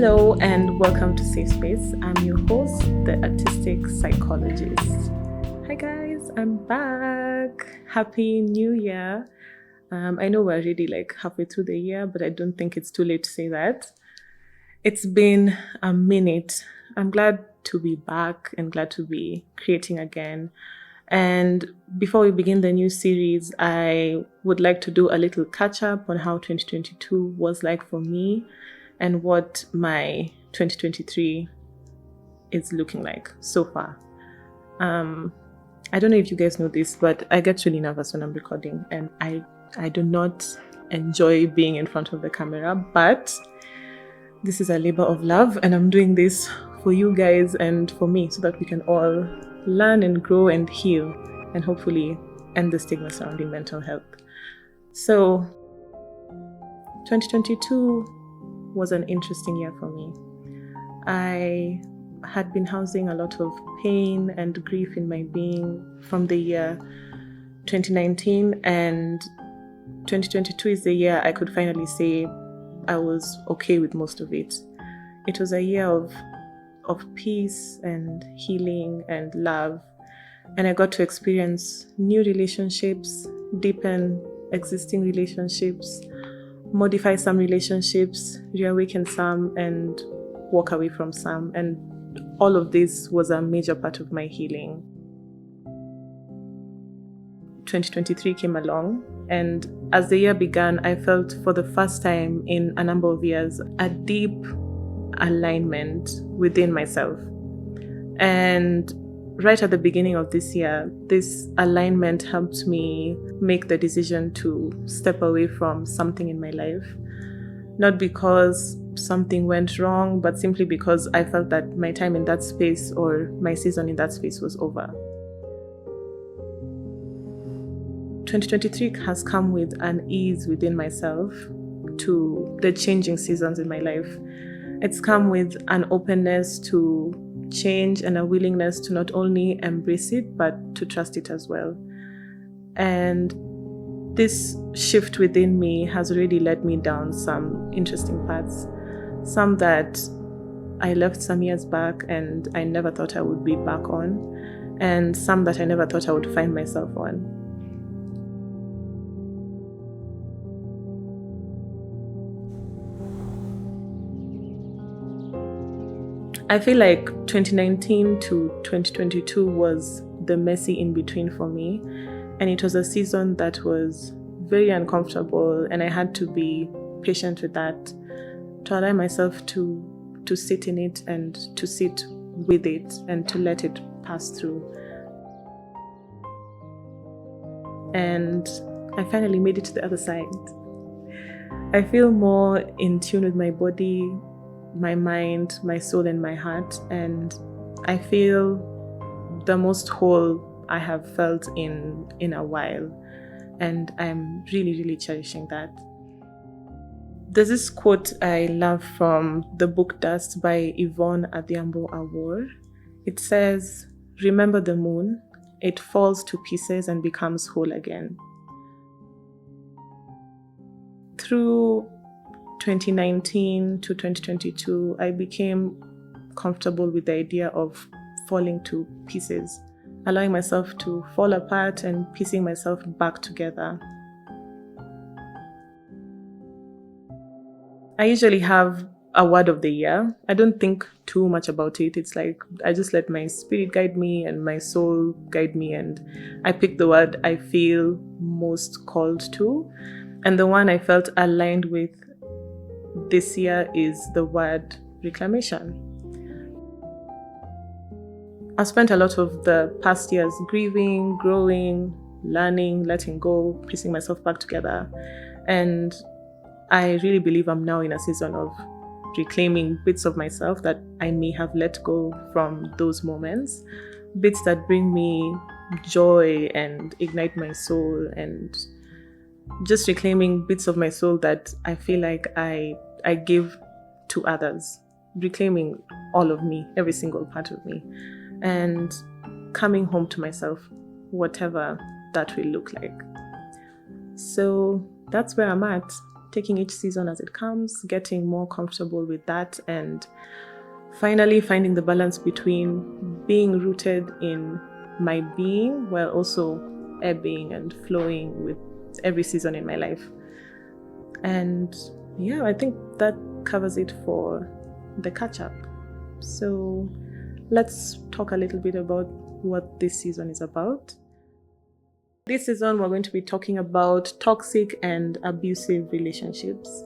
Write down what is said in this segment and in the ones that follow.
Hello and welcome to Safe Space. I'm your host, the Artistic Psychologist. Hi guys, I'm back. Happy New Year. I know we're already halfway through the year, but I don't think it's too late to say that. It's been a minute. I'm glad to be back and glad to be creating again. And before we begin the new series, I would like to do a little catch up on how 2022 was like for me and what my 2023 is looking like so far. I don't know if you guys know this, but I get really nervous when I'm recording, and I do not enjoy being in front of the camera, but this is a labor of love, and I'm doing this for you guys and for me so that we can all learn and grow and heal and hopefully end the stigma surrounding mental health. So 2022 was an interesting year for me. I had been housing a lot of pain and grief in my being from the year 2019, and 2022 is the year I could finally say I was okay with most of it. It was a year of peace and healing and love, and I got to experience new relationships, deepen existing relationships, modify some relationships, reawaken some, and walk away from some. And all of this was a major part of my healing. 2023 came along, and as the year began, I felt for the first time in a number of years a deep alignment within myself. And right at the beginning of this year, this alignment helped me make the decision to step away from something in my life. Not because something went wrong, but simply because I felt that my time in that space or my season in that space was over. 2023 has come with an ease within myself to the changing seasons in my life. It's come with an openness to change and a willingness to not only embrace it, but to trust it as well. And this shift within me has already led me down some interesting paths, some that I left some years back and I never thought I would be back on, and some that I never thought I would find myself on. I feel like 2019 to 2022 was the messy in between for me, and it was a season that was very uncomfortable, and I had to be patient with that, to allow myself to sit in it and to sit with it and to let it pass through. And I finally made it to the other side. I feel more in tune with my body, my mind, my soul, and my heart, and I feel the most whole I have felt in a while, and I'm really cherishing that. There's this quote I love from the book Dust by Yvonne Adhiambo Awor. It says, "Remember the moon, it falls to pieces and becomes whole again." Through 2019 to 2022, I became comfortable with the idea of falling to pieces, allowing myself to fall apart and piecing myself back together. I usually have a word of the year. I don't think too much about it. It's like I just let my spirit guide me and my soul guide me, and I pick the word I feel most called to. And the one I felt aligned with this year is the word reclamation. I've spent a lot of the past years grieving, growing, learning, letting go, piecing myself back together. And I really believe I'm now in a season of reclaiming bits of myself that I may have let go from those moments, bits that bring me joy and ignite my soul, and just reclaiming bits of my soul that I feel like I give to others, reclaiming all of me, every single part of me, and coming home to myself, whatever that will look like. So that's where I'm at. taking each season as it comes, getting more comfortable with that, and finally finding the balance between being rooted in my being while also ebbing and flowing with every season in my life. And yeah, I think that covers it for the catch-up. So let's talk a little bit about what this season is about. This season, we're going to be talking about toxic and abusive relationships.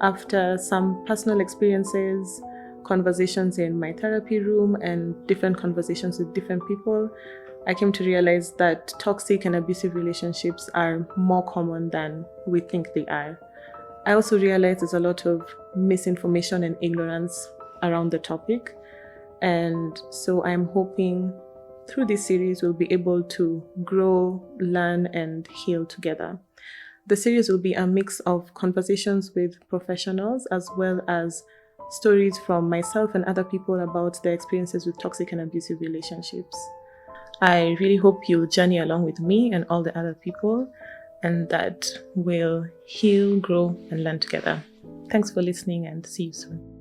After some personal experiences, conversations in my therapy room, and different conversations with different people, I came to realize that toxic and abusive relationships are more common than we think they are. I also realized there's a lot of misinformation and ignorance around the topic. And so I'm hoping through this series we'll be able to grow, learn, and heal together. The series will be a mix of conversations with professionals as well as stories from myself and other people about their experiences with toxic and abusive relationships. I really hope you'll journey along with me and all the other people, and that we'll heal, grow, and learn together. Thanks for listening, and see you soon.